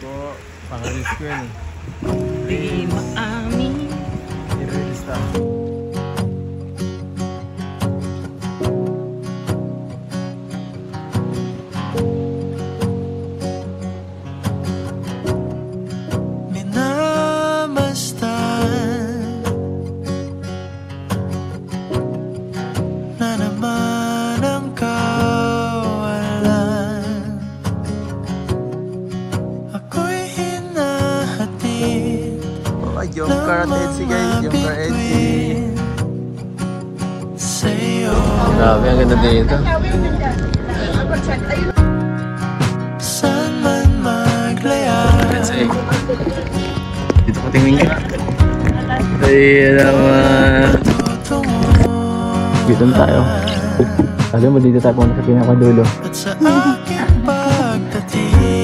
po. Pang-release ko yun eh. Di maamin. I-release na. Yung Karatetsi guys, yung Karatetsi. Grabe, ang ganda dito. Karatetsi. Dito ko tingin ka. Ay, dito na tayo. Sabi mo dito tayo punta sa pinakadulo.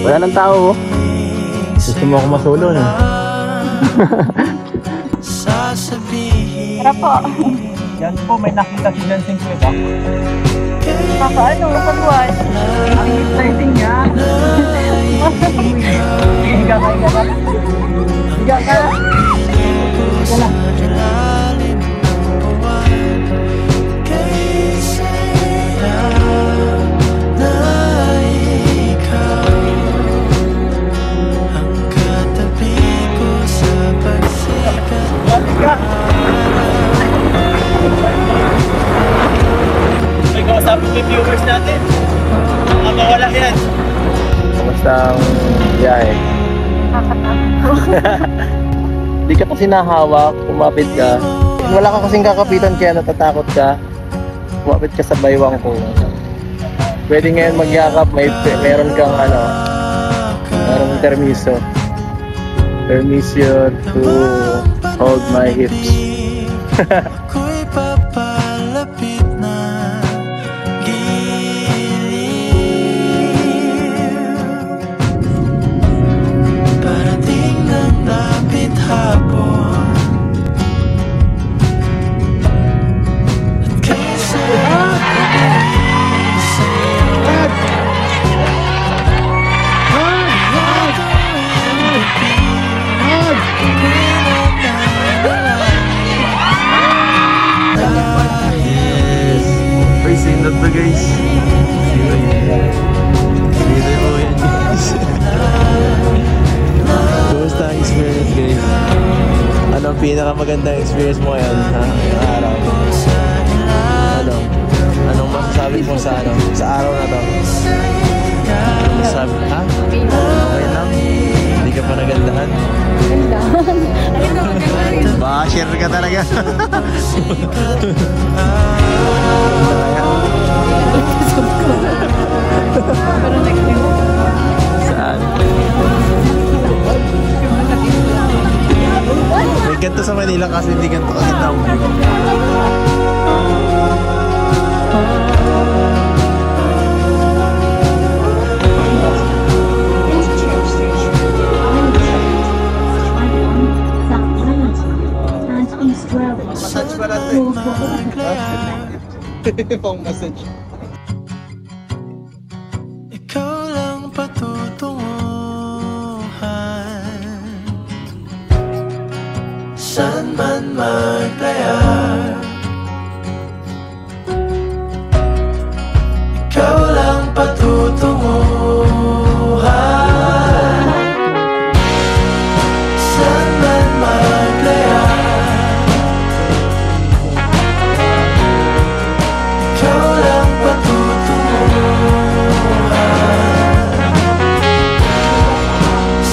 Wala nang tao. Gusto mo ako masolo no? Tara po. Yan po, may nakita si Dancing Queen ba? Paano? Pag-watch. Ang exciting niya. Higa ka, higa ka. Higa ka. Higa lang. May kausap yung viewers natin. Mga mawala yan. Kamusta ang biyahe? Di ka kasi nahawak, kumapit ka. Wala ka kasing kakapitan kaya natatakot ka. Kumapit ka sa baywang ko. Pwede ngayon magyakap, meron kang meron permiso. Permission to hold my hips. Ako'y papalapit na giliw. Parating ng lapit hapon. At kaysa Sino to guys? Sino po yan guys? Kumusta ang experience guys? Anong pinakamagandang experience mo ngayon? Ngayong araw? Anong masasabi mo sa sa araw na to? Anong masasabi? Ha? Okay lang? Hindi ka pa nagandahan? Baka share ka talaga. Saan? May ganito sa Manila kasi hindi ganito kaganda ang view. Massage pa natin. Pang massage. ikaw lang patutunguhan. Saan man maglayar, ikaw lang patutunguhan. Saan man maglayar, ikaw lang patutunguhan.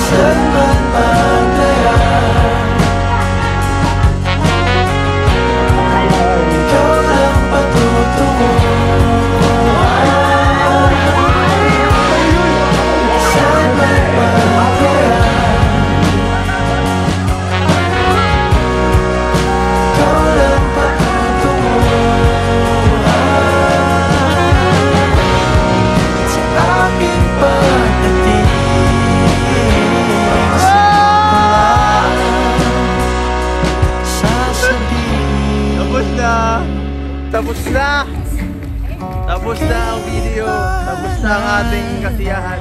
Saan man maglayar, ikaw lang patutunguhan. Saan man maglayar, ikaw lang patutunguhan. Sa aking pagdating, sasabihin. Tapos na! Tapos na! Tapos na ang video! Tapos na ang ating kasiyahan!